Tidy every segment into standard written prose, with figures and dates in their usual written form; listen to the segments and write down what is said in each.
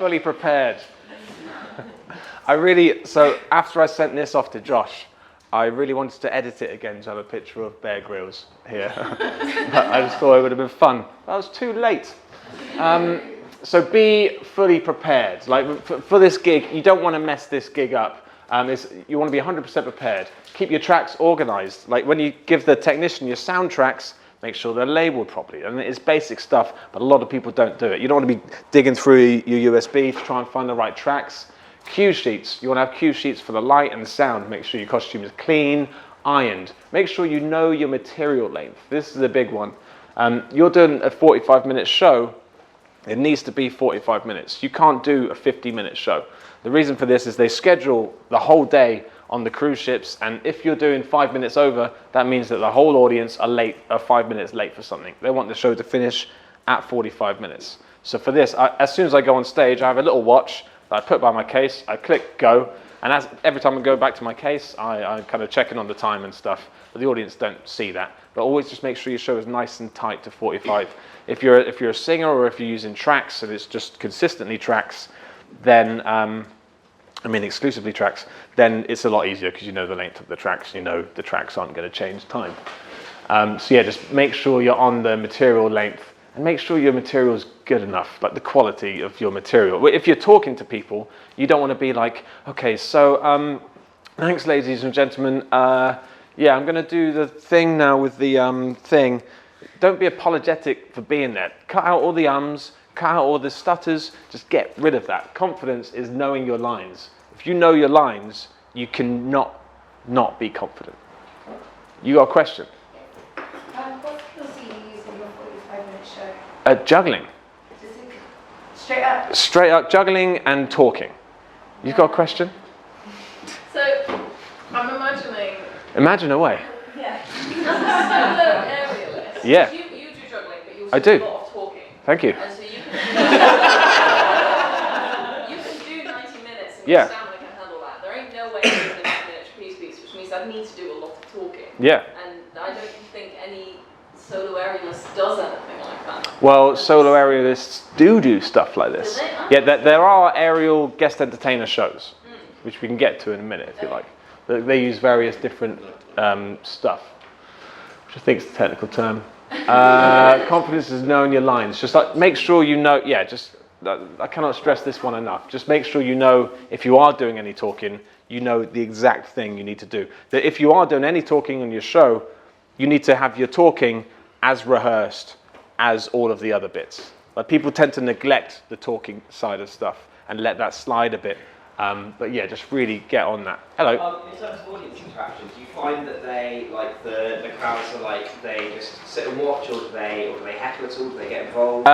fully prepared. So after I sent this off to Josh, I really wanted to edit it again to have a picture of Bear Grylls here. But I just thought it would have been fun. I was too late. So be fully prepared. Like for this gig, you don't want to mess this gig up. You want to be 100% prepared. Keep your tracks organized. Like when you give the technician your sound tracks, make sure they're labeled properly. And it's basic stuff, but a lot of people don't do it. You don't want to be digging through your USB to try and find the right tracks. Cue sheets. You want to have cue sheets for the light and the sound. Make sure your costume is clean, ironed. Make sure you know your material length. This is a big one. You're doing a 45-minute show. It needs to be 45 minutes. You can't do a 50-minute show. The reason for this is they schedule the whole day on the cruise ships, and if you're doing 5 minutes over, that means that the whole audience are 5 minutes late for something. They want the show to finish at 45 minutes. So for this, as soon as I go on stage, I have a little watch that I put by my case, I click go, and every time I go back to my case, I'm kind of checking on the time and stuff, but the audience don't see that. But always just make sure your show is nice and tight to 45. If you're a singer or if you're using tracks and it's just consistently tracks, then exclusively tracks, then it's a lot easier because you know the length of the tracks. You know the tracks aren't going to change time. So yeah, just make sure you're on the material length and make sure your material is good enough, like the quality of your material. If you're talking to people, you don't want to be like, okay, so thanks, ladies and gentlemen. Yeah, I'm going to do the thing now with the thing. Don't be apologetic for being there. Cut out all the ums, cut out all the stutters, just get rid of that. Confidence is knowing your lines. If you know your lines, you can not be confident. You got a question? What skills do you use in your 45-minute show? Juggling. Straight up? Straight up juggling and talking. You've got a question? So, I'm imagining... Imagine away. Yeah. Solo aerialist. Yeah. You do juggling, but you also I do. a lot of talking. Thank you. And so you can do 90 minutes and Yeah. your stamina can handle that. There ain't no way I'm doing a 90-minute trapeze piece, which means I need to do a lot of talking. Yeah. And I don't think any solo aerialist does anything like that. Well, solo aerialists do stuff like this. Do they? Yeah, there are aerial guest entertainer shows, which we can get to in a minute if you like. They use various different stuff, which I think is the technical term. Confidence is knowing your lines. Just like make sure you know. Yeah, I cannot stress this one enough. Just make sure you know if you are doing any talking, you know the exact thing you need to do. That if you are doing any talking on your show, you need to have your talking as rehearsed as all of the other bits. Like people tend to neglect the talking side of stuff and let that slide a bit. But yeah, just really get on that. Hello. In terms of audience interaction, do you find that they, like the crowds are like, they just sit and watch, or do they heckle at all? Do they get involved?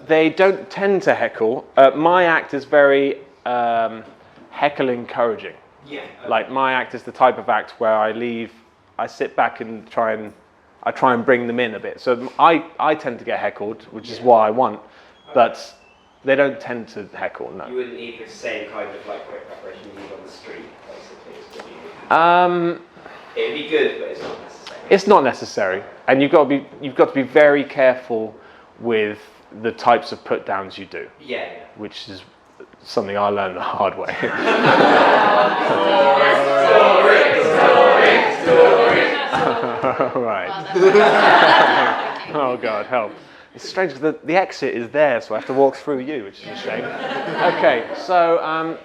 They don't tend to heckle. My act is very heckle encouraging. Yeah. Okay. Like my act is the type of act where I sit back and try and bring them in a bit. So I tend to get heckled, which is what I want, but they don't tend to heckle, no. You wouldn't need the same kind of like quick preparation you need on the street, basically. It'd be good, but it's not necessary. It's not necessary, and you've got to be very careful with the types of put downs you do. Yeah. Which is something I learned the hard way. Right. Oh God, help. It's strange because the exit is there, so I have to walk through you, which is a shame. Okay, so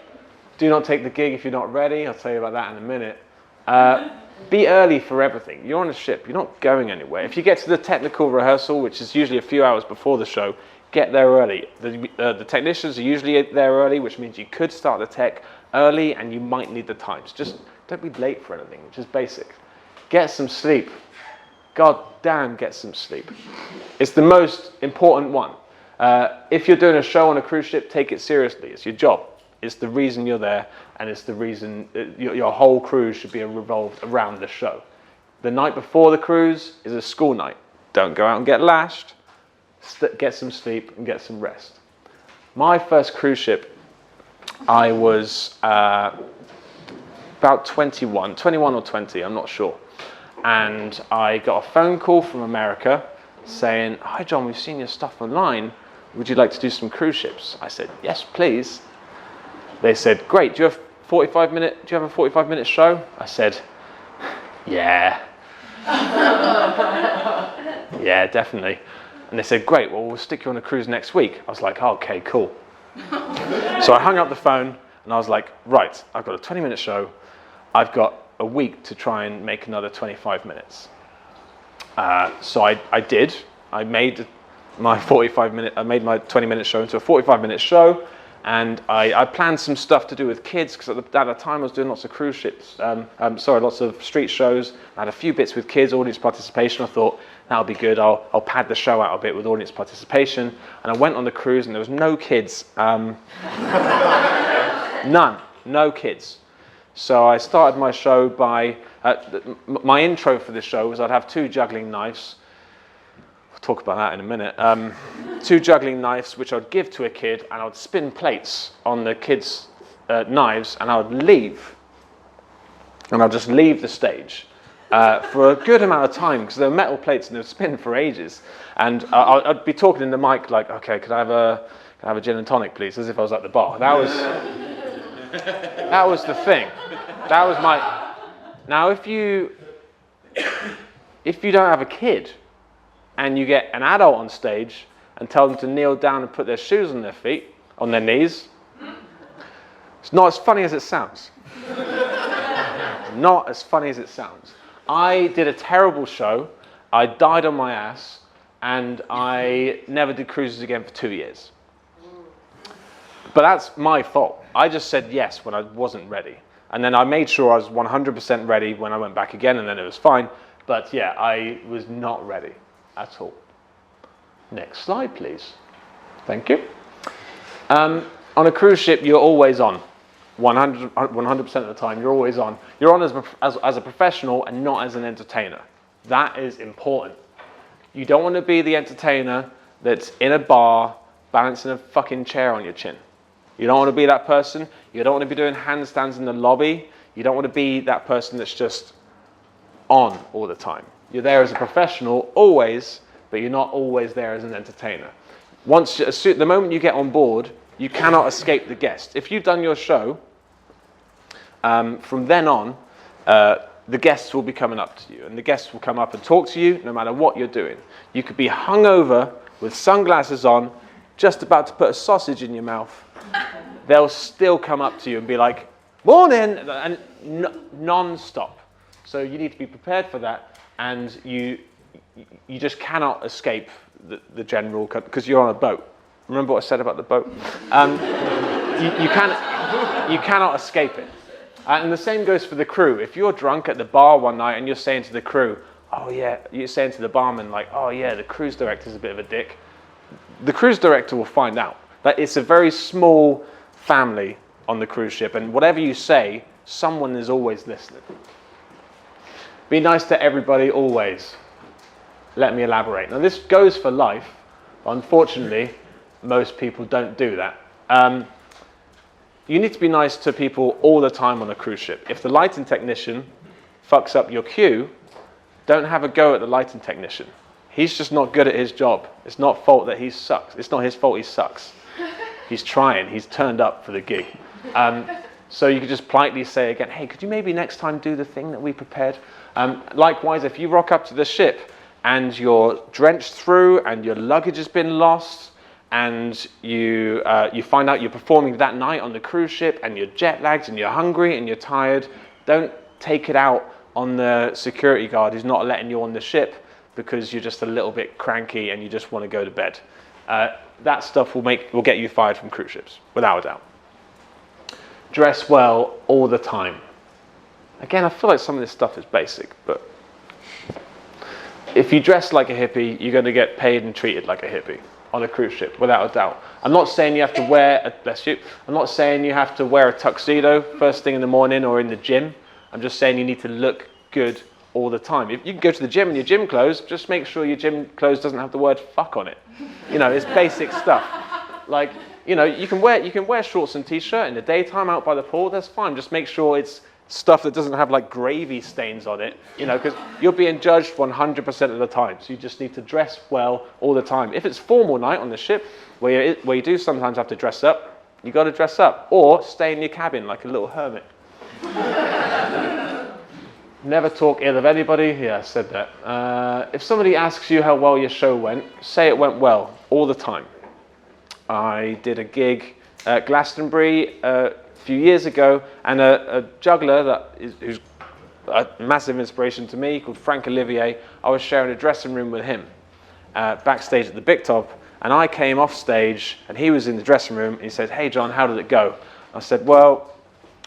do not take the gig if you're not ready. I'll tell you about that in a minute. Be early for everything. You're on a ship. You're not going anywhere. If you get to the technical rehearsal, which is usually a few hours before the show, get there early. The technicians are usually there early, which means you could start the tech early and you might need the times. Just don't be late for anything, which is basic. Get some sleep. God damn, get some sleep. It's the most important one. If you're doing a show on a cruise ship, take it seriously. It's your job. It's the reason you're there, and it's the reason your whole cruise should be revolved around the show. The night before the cruise is a school night. Don't go out and get lashed. Get some sleep and get some rest. My first cruise ship, I was about 21 or 20, I'm not sure. And I got a phone call from America saying, "Hi John, we've seen your stuff online. would you like to do some cruise ships? I said, yes, please. They said, great, do you have a 45-minute show? I said, yeah. Yeah, definitely. And they said, great, well, we'll stick you on a cruise next week. I was like, oh, okay, cool. So I hung up the phone and I was like, right, I've got a 20-minute show. I've got a week to try and make another 25 minutes. So I did. I made my 20-minute show into a 45-minute show, and I planned some stuff to do with kids, because at the time I was doing lots of cruise ships, lots of street shows. I had a few bits with kids, audience participation. I thought, that'll be good, I'll pad the show out a bit with audience participation. And I went on the cruise and there was no kids. None, no kids. So I started my show by, my intro for this show was I'd have 2 juggling knives. We'll talk about that in a minute. 2 juggling knives which I'd give to a kid, and I would spin plates on the kids' knives, and I would leave. And I'd just leave the stage for a good amount of time, because they were metal plates and they would spin for ages. And I'd be talking in the mic like, okay, could I have a gin and tonic, please? As if I was at the bar. That was the thing. That was my... Now, if you don't have a kid and you get an adult on stage and tell them to kneel down and put their shoes on their feet, on their knees, it's not as funny as it sounds. Not as funny as it sounds. I did a terrible show. I died on my ass, and I never did cruises again for 2 years. But that's my fault. I just said yes when I wasn't ready. And then I made sure I was 100% ready when I went back again, and then it was fine. But yeah, I was not ready at all. Next slide, please. Thank you. On a cruise ship, you're always on. 100% of the time, you're always on. You're on as a professional and not as an entertainer. That is important. You don't want to be the entertainer that's in a bar balancing a fucking chair on your chin. You don't want to be that person. You don't want to be doing handstands in the lobby. You don't want to be that person that's just on all the time. You're there as a professional always, but you're not always there as an entertainer. The moment you get on board, you cannot escape the guest. If you've done your show, from then on, the guests will be coming up to you, and the guests will come up and talk to you no matter what you're doing. You could be hungover with sunglasses on, just about to put a sausage in your mouth. They'll still come up to you and be like, morning, and non-stop. So you need to be prepared for that, and you just cannot escape the general, because you're on a boat. Remember what I said about the boat? You cannot escape it. And the same goes for the crew. If you're drunk at the bar one night and you're saying to the crew, oh yeah, you're saying to the barman like, oh yeah, the cruise director's a bit of a dick. The cruise director will find out that it's a very small family on the cruise ship, and whatever you say, someone is always listening. Be nice to everybody always. Let me elaborate. Now this goes for life. Unfortunately, most people don't do that. You need to be nice to people all the time on a cruise ship. If the lighting technician fucks up your queue, don't have a go at the lighting technician. He's just not good at his job. It's not fault that he sucks. It's not his fault he sucks. He's trying. He's turned up for the gig. So you could just politely say again, hey, could you maybe next time do the thing that we prepared? Likewise, if you rock up to the ship and you're drenched through and your luggage has been lost, and you find out you're performing that night on the cruise ship and you're jet lagged and you're hungry and you're tired, don't take it out on the security guard who's not letting you on the ship because you're just a little bit cranky and you just want to go to bed. That stuff will get you fired from cruise ships, without a doubt. Dress well all the time. Again, I feel like some of this stuff is basic, but if you dress like a hippie, you're going to get paid and treated like a hippie on a cruise ship, without a doubt. I'm not saying you have to wear I'm not saying you have to wear a tuxedo first thing in the morning or in the gym. I'm just saying you need to look good all the time. If you can go to the gym in your gym clothes, just make sure your gym clothes doesn't have the word fuck on it. You know, it's basic stuff. Like, you know, you can wear shorts and t-shirt in the daytime out by the pool, that's fine. Just make sure it's stuff that doesn't have like gravy stains on it, you know, because you're being judged 100% of the time. So you just need to dress well all the time. If it's formal night on the ship, where you do sometimes have to dress up, you got to dress up, or stay in your cabin like a little hermit. Never talk ill of anybody. Yeah, I said that. If somebody asks you how well your show went, say it went well all the time. I did a gig at Glastonbury a few years ago, and a juggler who's a massive inspiration to me, called Frank Olivier, I was sharing a dressing room with him backstage at the Big Top, and I came off stage and he was in the dressing room and he said, "Hey John, how did it go?" I said, "Well,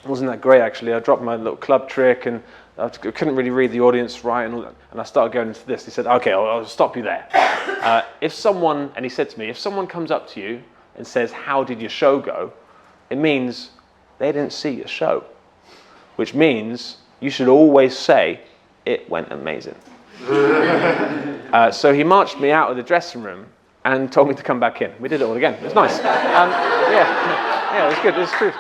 it wasn't that great actually. I dropped my little club trick and I couldn't really read the audience right and all that." And I started going into this. He said, "Okay, I'll stop you there. And he said to me, if someone comes up to you and says, 'How did your show go?' it means they didn't see your show, which means you should always say, 'It went amazing.'" So he marched me out of the dressing room and told me to come back in. We did it all again. It was nice. Yeah, it was good. It's true.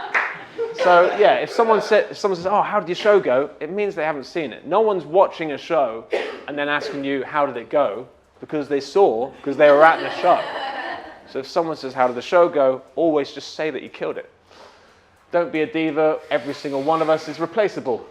So yeah, if someone says, "Oh, how did your show go?" it means they haven't seen it. No one's watching a show and then asking you, "How did it go?" because they were at the show. So if someone says, "How did the show go?" always just say that you killed it. Don't be a diva. Every single one of us is replaceable.